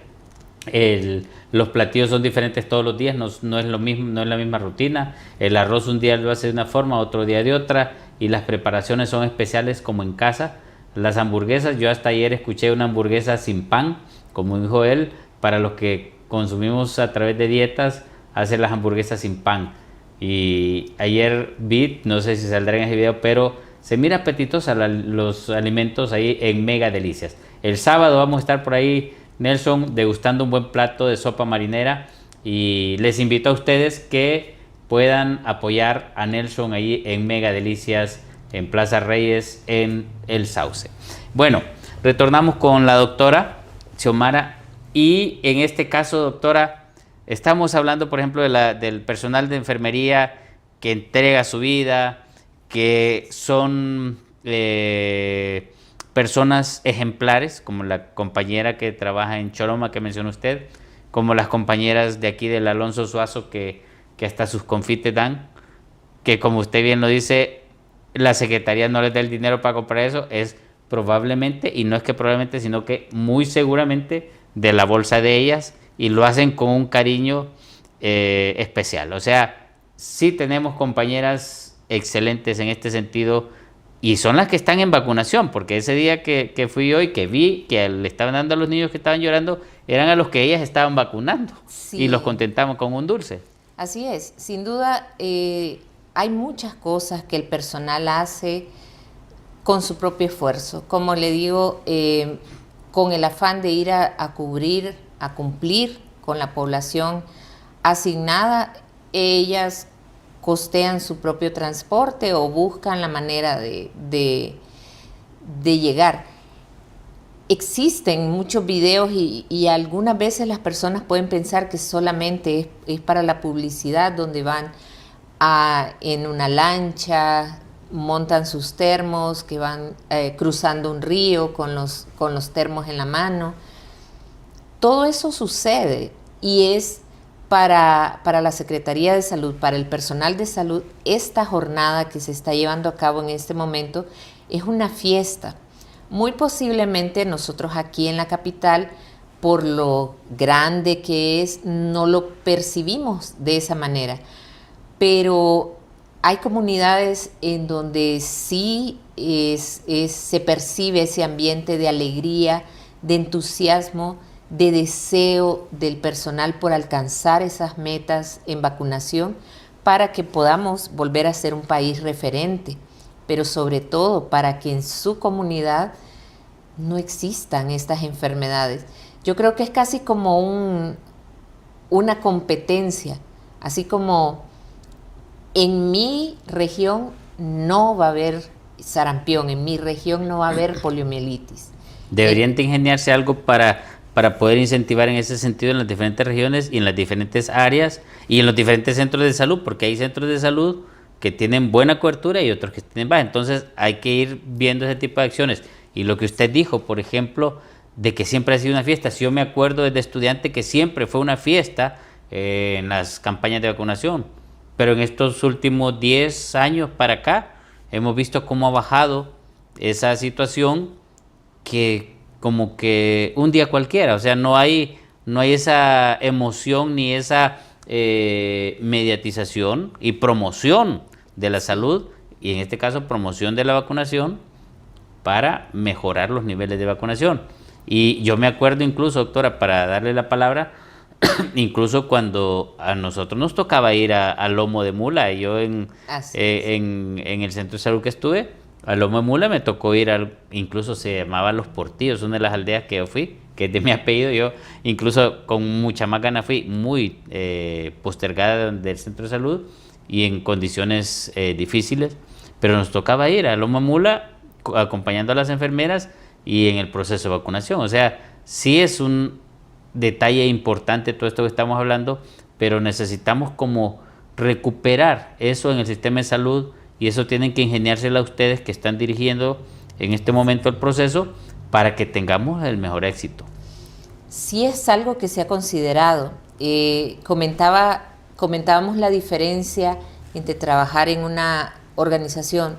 los platillos son diferentes todos los días, no es lo mismo, no es la misma rutina. El arroz un día lo hace de una forma, otro día de otra, y las preparaciones son especiales como en casa. Las hamburguesas, yo hasta ayer escuché una hamburguesa sin pan, como dijo él, para los que consumimos a través de dietas, hacer las hamburguesas sin pan. Y ayer vi, no sé si saldrá en ese video, pero se mira apetitosa los alimentos ahí en Mega Delicias. El sábado vamos a estar por ahí, Nelson, degustando un buen plato de sopa marinera, y les invito a ustedes que puedan apoyar a Nelson ahí en Mega Delicias, en Plaza Reyes, en El Sauce. Bueno, retornamos con la doctora Xiomara, y en este caso, doctora, estamos hablando, por ejemplo, del personal de enfermería que entrega su vida, que son personas ejemplares, como la compañera que trabaja en Choloma que mencionó usted, como las compañeras de aquí del Alonso Suazo que hasta sus confites dan, que como usted bien lo dice, la Secretaría no les da el dinero para comprar eso, es probablemente, y no es que probablemente, sino que muy seguramente de la bolsa de ellas, y lo hacen con un cariño especial. O sea, sí tenemos compañeras excelentes en este sentido, y son las que están en vacunación, porque ese día que fui yo y que vi que le estaban dando a los niños que estaban llorando, eran a los que ellas estaban vacunando, sí, y los contentamos con un dulce. Así es, sin duda hay muchas cosas que el personal hace con su propio esfuerzo, como le digo, con el afán de ir a cubrir, a cumplir con la población asignada. Ellas costean su propio transporte o buscan la manera de llegar. Existen muchos videos y algunas veces las personas pueden pensar que solamente es para la publicidad, donde van en una lancha, montan sus termos, que van cruzando un río con los termos en la mano. Todo eso sucede y es para la Secretaría de Salud, para el personal de salud. Esta jornada que se está llevando a cabo en este momento es una fiesta. Muy posiblemente nosotros aquí en la capital, por lo grande que es, no lo percibimos de esa manera, pero hay comunidades en donde sí se percibe ese ambiente de alegría, de entusiasmo, de deseo del personal por alcanzar esas metas en vacunación para que podamos volver a ser un país referente, pero sobre todo para que en su comunidad no existan estas enfermedades. Yo creo que es casi como una competencia, así como en mi región no va a haber sarampión, en mi región no va a haber poliomielitis. Deberían de ingeniarse algo para poder incentivar en ese sentido en las diferentes regiones y en las diferentes áreas y en los diferentes centros de salud, porque hay centros de salud que tienen buena cobertura y otros que tienen baja. Entonces hay que ir viendo ese tipo de acciones. Y lo que usted dijo, por ejemplo, de que siempre ha sido una fiesta. Si yo me acuerdo desde estudiante que siempre fue una fiesta en las campañas de vacunación, pero en estos últimos 10 años para acá hemos visto cómo ha bajado esa situación, que como que un día cualquiera, o sea, no hay esa emoción ni esa mediatización y promoción de la salud, y en este caso promoción de la vacunación para mejorar los niveles de vacunación. Y yo me acuerdo incluso, doctora, para darle la palabra, incluso cuando a nosotros nos tocaba ir a Lomo de Mula, yo en el centro de salud que estuve, a Lomo de Mula me tocó ir incluso se llamaba Los Portillos, una de las aldeas que yo fui, que es de mi apellido, yo incluso con mucha más ganas fui, muy postergada del centro de salud y en condiciones difíciles, pero nos tocaba ir a Lomo de Mula acompañando a las enfermeras y en el proceso de vacunación. O sea, sí es un detalle importante todo esto que estamos hablando, pero necesitamos como recuperar eso en el sistema de salud y eso tienen que ingeniárselo a ustedes que están dirigiendo en este momento el proceso para que tengamos el mejor éxito. Sí es algo que se ha considerado. Comentábamos la diferencia entre trabajar en una organización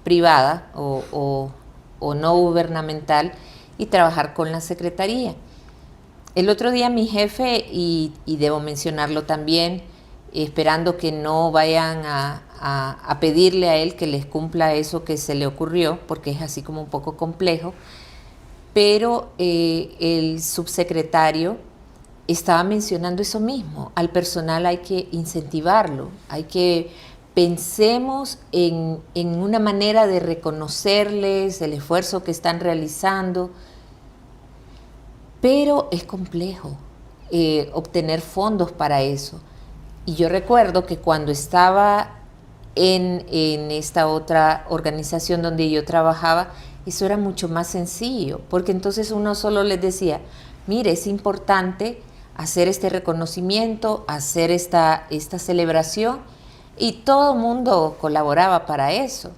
privada o no gubernamental y trabajar con la Secretaría. El otro día mi jefe, y debo mencionarlo también, esperando que no vayan a pedirle a él que les cumpla eso que se le ocurrió, porque es así como un poco complejo, pero el subsecretario estaba mencionando eso mismo. Al personal hay que incentivarlo, hay que pensemos en una manera de reconocerles el esfuerzo que están realizando, pero es complejo obtener fondos para eso. Y yo recuerdo que cuando estaba en esta otra organización donde yo trabajaba, eso era mucho más sencillo, porque entonces uno solo les decía, mire, es importante hacer este reconocimiento, hacer esta celebración, y todo el mundo colaboraba para eso.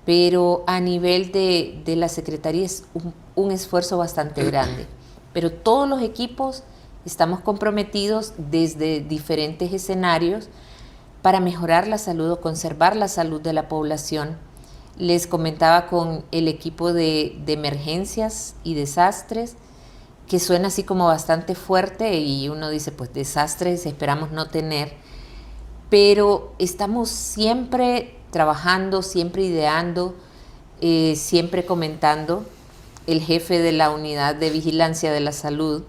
Pero a nivel de la Secretaría es un esfuerzo bastante grande. Pero todos los equipos estamos comprometidos desde diferentes escenarios para mejorar la salud o conservar la salud de la población. Les comentaba con el equipo de emergencias y desastres, que suena así como bastante fuerte y uno dice, pues desastres esperamos no tener, pero estamos siempre trabajando, siempre ideando, siempre comentando. El jefe de la unidad de vigilancia de la salud,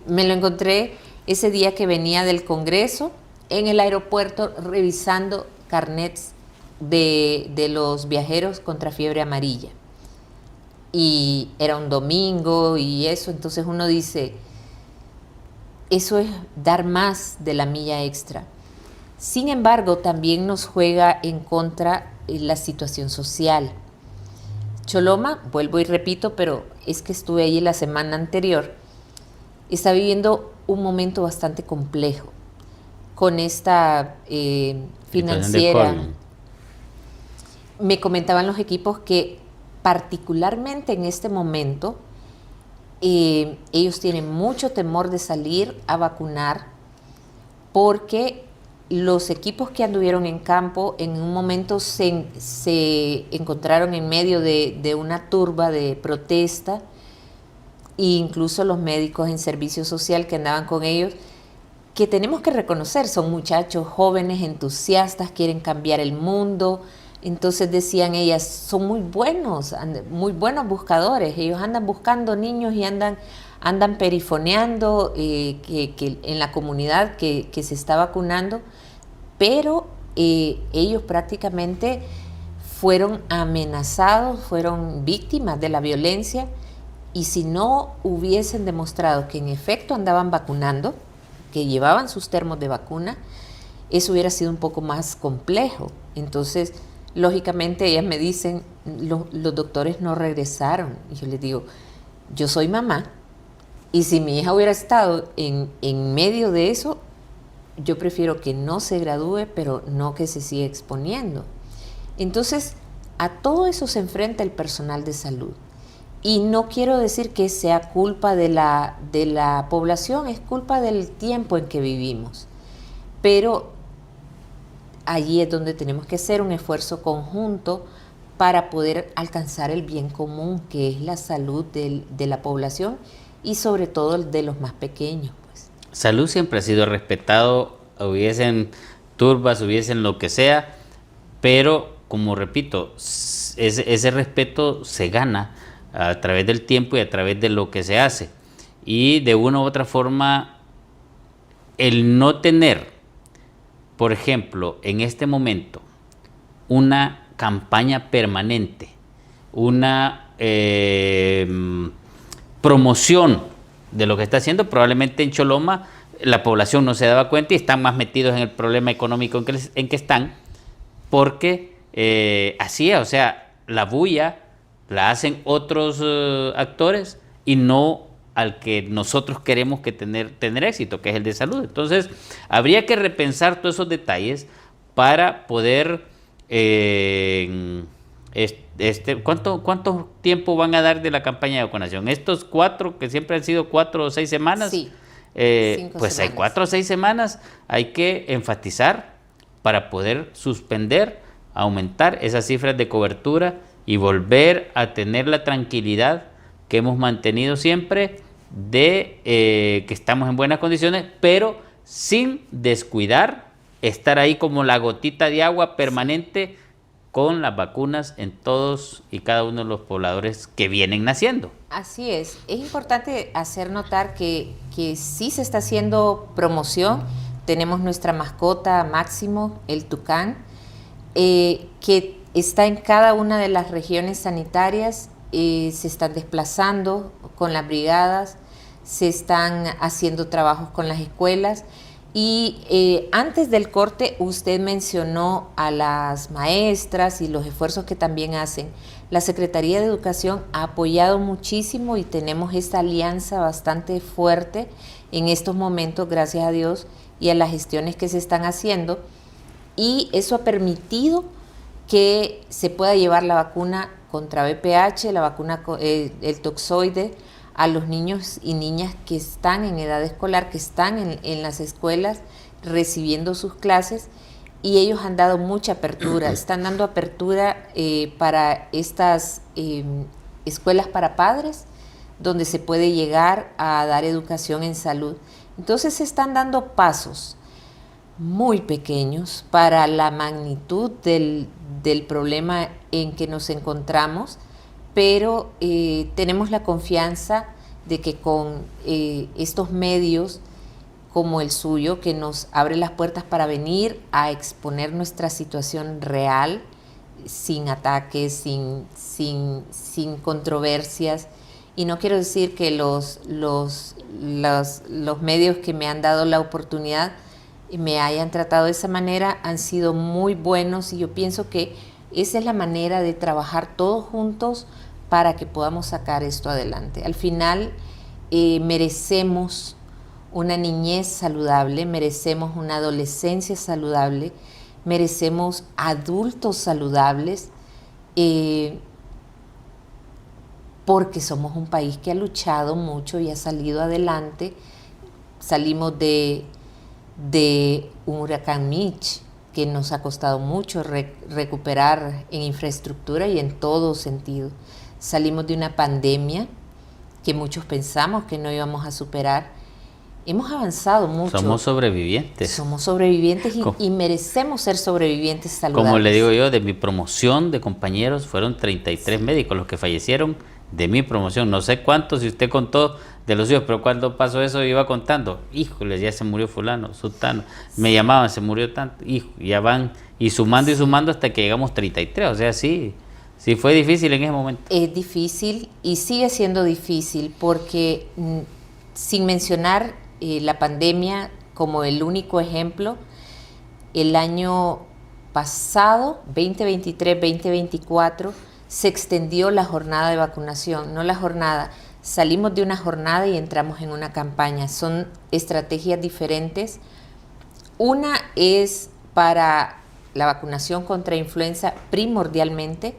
me lo encontré ese día que venía del Congreso en el aeropuerto revisando carnets de los viajeros contra fiebre amarilla. Y era un domingo y eso, entonces uno dice, eso es dar más de la milla extra. Sin embargo, también nos juega en contra la situación social. Choloma, vuelvo y repito, pero es que estuve allí la semana anterior, está viviendo un momento bastante complejo con esta financiera. Me comentaban los equipos que particularmente en este momento ellos tienen mucho temor de salir a vacunar porque los equipos que anduvieron en campo en un momento se encontraron en medio de una turba de protesta e incluso los médicos en servicio social que andaban con ellos, que tenemos que reconocer, son muchachos jóvenes, entusiastas, quieren cambiar el mundo. Entonces decían ellas, son muy buenos buscadores, ellos andan buscando niños y andan perifoneando que en la comunidad que se está vacunando, pero ellos prácticamente fueron amenazados, fueron víctimas de la violencia, y si no hubiesen demostrado que en efecto andaban vacunando, que llevaban sus termos de vacuna, eso hubiera sido un poco más complejo. Entonces, lógicamente ellas me dicen, los doctores no regresaron. Y yo les digo, yo soy mamá, y si mi hija hubiera estado en medio de eso, yo prefiero que no se gradúe, pero no que se siga exponiendo. Entonces, a todo eso se enfrenta el personal de salud. Y no quiero decir que sea culpa de la población, es culpa del tiempo en que vivimos. Pero allí es donde tenemos que hacer un esfuerzo conjunto para poder alcanzar el bien común, que es la salud de la población y sobre todo el de los más pequeños. Pues. Salud siempre ha sido respetado, hubiesen turbas, hubiesen lo que sea, pero como repito, ese respeto se gana a través del tiempo y a través de lo que se hace. Y de una u otra forma, el no tener, por ejemplo, en este momento, una campaña permanente, una promoción de lo que está haciendo, probablemente en Choloma la población no se daba cuenta y están más metidos en el problema económico en que están, porque así es, o sea, la bulla la hacen otros actores y no al que nosotros queremos que tener éxito, que es el de salud. Entonces, habría que repensar todos esos detalles para poder ¿cuánto tiempo van a dar de la campaña de vacunación? Estos 4, que siempre han sido 4 o 6 semanas, Sí, pues semanas. hay 4 o 6 semanas, hay que enfatizar para poder suspender, aumentar esas cifras de cobertura y volver a tener la tranquilidad que hemos mantenido siempre de que estamos en buenas condiciones, pero sin descuidar, estar ahí como la gotita de agua permanente con las vacunas en todos y cada uno de los pobladores que vienen naciendo. Así es importante hacer notar que sí se está haciendo promoción. Tenemos nuestra mascota Máximo, el tucán, que está en cada una de las regiones sanitarias, se están desplazando con las brigadas, se están haciendo trabajos con las escuelas. Y antes del corte usted mencionó a las maestras y los esfuerzos que también hacen. La Secretaría de Educación ha apoyado muchísimo y tenemos esta alianza bastante fuerte en estos momentos, gracias a Dios, y a las gestiones que se están haciendo. Y eso ha permitido que se pueda llevar la vacuna contra VPH, la vacuna, el toxoide, a los niños y niñas que están en edad escolar, que están en las escuelas recibiendo sus clases, y ellos han dado mucha apertura, están dando apertura para estas escuelas para padres, donde se puede llegar a dar educación en salud. Entonces se están dando pasos muy pequeños para la magnitud del problema en que nos encontramos, pero tenemos la confianza de que con estos medios como el suyo, que nos abre las puertas para venir a exponer nuestra situación real, sin ataques, sin controversias. Y no quiero decir que los medios que me han dado la oportunidad me hayan tratado de esa manera, han sido muy buenos, y yo pienso que esa es la manera de trabajar todos juntos para que podamos sacar esto adelante. Al final merecemos una niñez saludable, merecemos una adolescencia saludable, merecemos adultos saludables, porque somos un país que ha luchado mucho y ha salido adelante. Salimos de un huracán Mitch, que nos ha costado mucho recuperar en infraestructura y en todo sentido. Salimos de una pandemia que muchos pensamos que no íbamos a superar. Hemos avanzado mucho. Somos sobrevivientes. Somos sobrevivientes y merecemos ser sobrevivientes saludables. Como le digo yo, de mi promoción de compañeros fueron 33 médicos los que fallecieron de mi promoción. No sé cuántos, si usted contó de los suyos, pero cuando pasó eso iba contando. Híjole, ya se murió fulano, sultano. Me llamaban, se murió tanto. Hijo, ya van y sumando hasta que llegamos 33. O sea, sí fue difícil en ese momento. Es difícil y sigue siendo difícil porque, sin mencionar la pandemia como el único ejemplo, el año pasado, 2023-2024, se extendió la jornada de vacunación, no la jornada. Salimos de una jornada y entramos en una campaña. Son estrategias diferentes. Una es para la vacunación contra influenza primordialmente.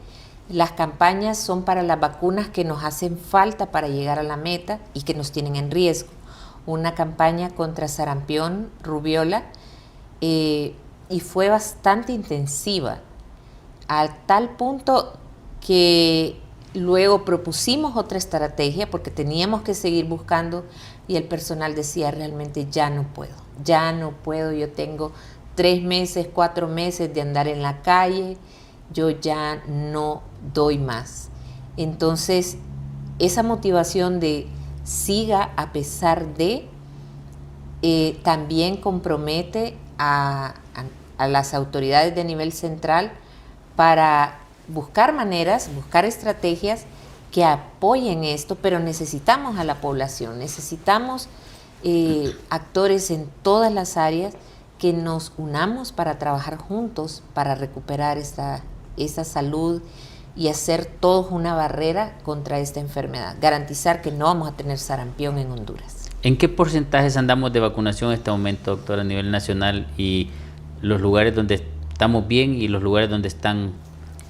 Las campañas son para las vacunas que nos hacen falta para llegar a la meta y que nos tienen en riesgo. Una campaña contra sarampión, rubiola, y fue bastante intensiva, a tal punto que luego propusimos otra estrategia porque teníamos que seguir buscando, y el personal decía, realmente ya no puedo, yo tengo 3 meses, 4 meses de andar en la calle, yo ya no doy más. Entonces esa motivación de siga a pesar de, también compromete a las autoridades de nivel central para buscar maneras, buscar estrategias que apoyen esto, pero necesitamos a la población, necesitamos actores en todas las áreas que nos unamos para trabajar juntos, para recuperar esta salud y hacer todos una barrera contra esta enfermedad, garantizar que no vamos a tener sarampión en Honduras. ¿En qué porcentajes andamos de vacunación en este momento, doctora, a nivel nacional, y los lugares donde estamos bien y los lugares donde están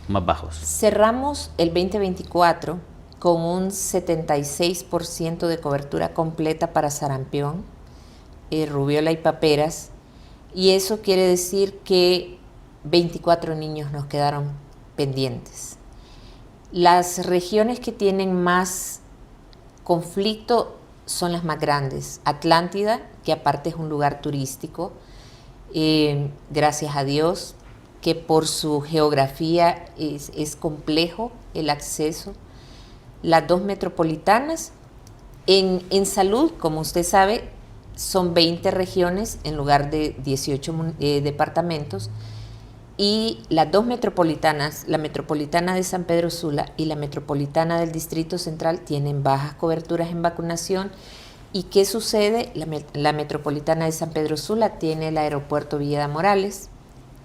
más bajos? Cerramos el 2024 con un 76% de cobertura completa para sarampión, rubiola y paperas, y eso quiere decir que 24 niños nos quedaron pendientes. Las regiones que tienen más conflicto son las más grandes. Atlántida, que aparte es un lugar turístico, gracias a Dios, que por su geografía es complejo el acceso. Las 2 metropolitanas, en salud, como usted sabe, son 20 regiones en lugar de 18 departamentos, y las 2 metropolitanas, la metropolitana de San Pedro Sula y la metropolitana del Distrito Central, tienen bajas coberturas en vacunación. ¿Y qué sucede? La metropolitana de San Pedro Sula tiene el aeropuerto Villeda Morales,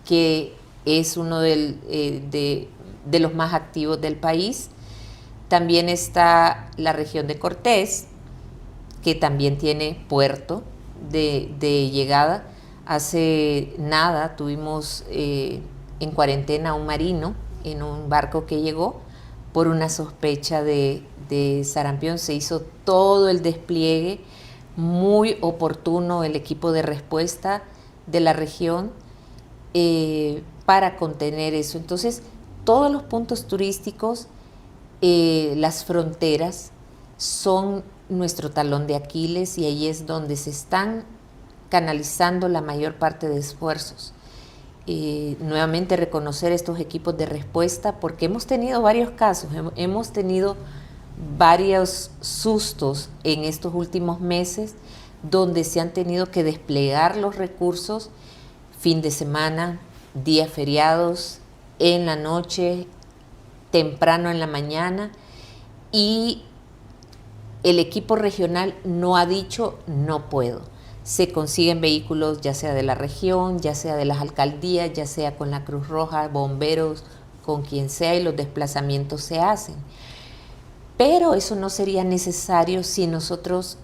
que es uno de los más activos del país. También está la región de Cortés, que también tiene puerto de llegada. Hace nada tuvimos en cuarentena a un marino en un barco que llegó por una sospecha de sarampión. Se hizo todo el despliegue, muy oportuno el equipo de respuesta de la región para contener eso. Entonces, todos los puntos turísticos, las fronteras, son nuestro talón de Aquiles, y ahí es donde se están canalizando la mayor parte de esfuerzos. Nuevamente reconocer estos equipos de respuesta, porque hemos tenido varios casos, hemos tenido varios sustos en estos últimos meses donde se han tenido que desplegar los recursos fin de semana, días feriados, en la noche, temprano en la mañana, y el equipo regional no ha dicho no puedo. Se consiguen vehículos ya sea de la región, ya sea de las alcaldías, ya sea con la Cruz Roja, bomberos, con quien sea, y los desplazamientos se hacen. Pero eso no sería necesario si nosotros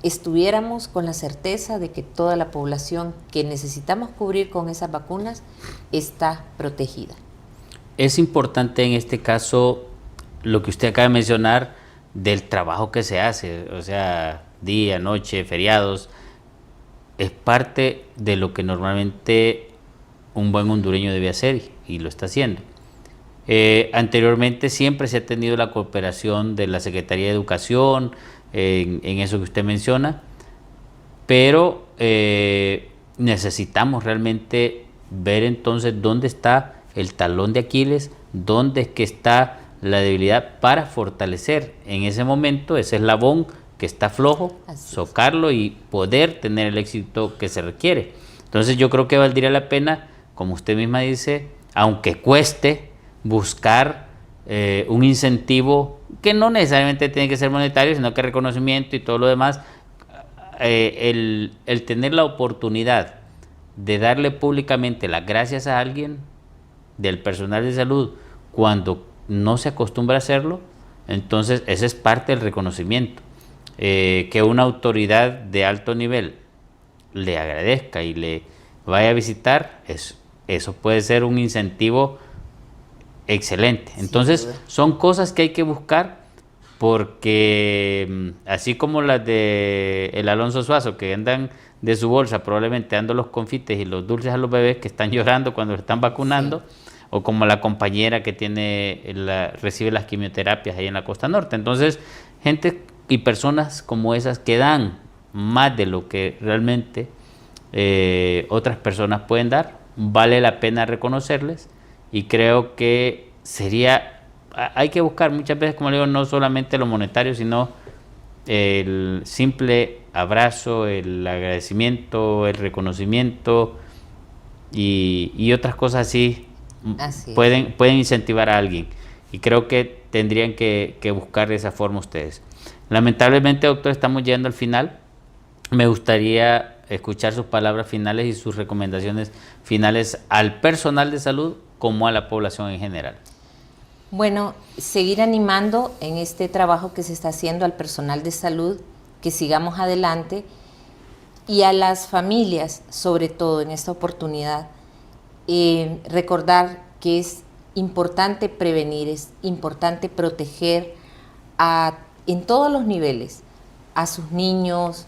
estuviéramos con la certeza de que toda la población que necesitamos cubrir con esas vacunas está protegida. Es importante en este caso lo que usted acaba de mencionar del trabajo que se hace, o sea, día, noche, feriados. Es parte de lo que normalmente un buen hondureño debe hacer, y lo está haciendo. Anteriormente siempre se ha tenido la cooperación de la Secretaría de Educación en eso que usted menciona, pero necesitamos realmente ver entonces dónde está el talón de Aquiles, dónde es que está la debilidad, para fortalecer en ese momento ese eslabón que está flojo, socarlo y poder tener el éxito que se requiere. Entonces yo creo que valdría la pena, como usted misma dice, aunque cueste, buscar un incentivo que no necesariamente tiene que ser monetario, sino que reconocimiento y todo lo demás, el tener la oportunidad de darle públicamente las gracias a alguien del personal de salud cuando no se acostumbra a hacerlo, entonces ese es parte del reconocimiento. Que una autoridad de alto nivel le agradezca y le vaya a visitar, eso puede ser un incentivo excelente. Entonces son cosas que hay que buscar, porque así como las de el Alonso Suazo, que andan de su bolsa probablemente dando los confites y los dulces a los bebés que están llorando cuando están vacunando, sí, o como la compañera que recibe las quimioterapias ahí en la Costa Norte. Entonces, gente y personas como esas que dan más de lo que realmente otras personas pueden dar, vale la pena reconocerles, y creo que sería hay que buscar muchas veces, como le digo, no solamente lo monetario, sino el simple abrazo, el agradecimiento, el reconocimiento y otras cosas así, pueden incentivar a alguien. Y creo que tendrían que buscar de esa forma ustedes. Lamentablemente, doctor, estamos llegando al final. Me gustaría escuchar sus palabras finales y sus recomendaciones finales al personal de salud como a la población en general. Bueno, seguir animando en este trabajo que se está haciendo al personal de salud, que sigamos adelante, y a las familias, sobre todo en esta oportunidad, recordar que es importante prevenir, es importante proteger en todos los niveles, a sus niños,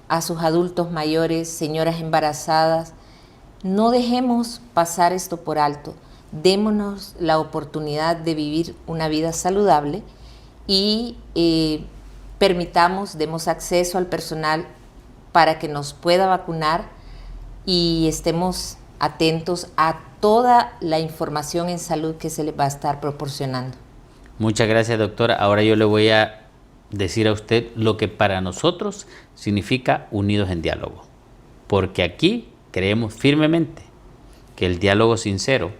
a sus adultos mayores, señoras embarazadas. No dejemos pasar esto por alto. Démonos la oportunidad de vivir una vida saludable y demos acceso al personal para que nos pueda vacunar y estemos atentos a toda la información en salud que se les va a estar proporcionando. Muchas gracias, doctora. Ahora yo le voy a decir a usted lo que para nosotros significa Unidos en Diálogo, porque aquí creemos firmemente que el diálogo sincero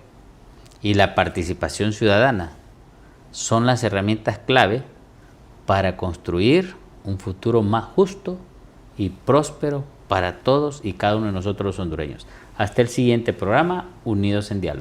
y la participación ciudadana son las herramientas clave para construir un futuro más justo y próspero para todos y cada uno de nosotros los hondureños. Hasta el siguiente programa, Unidos en Diálogo.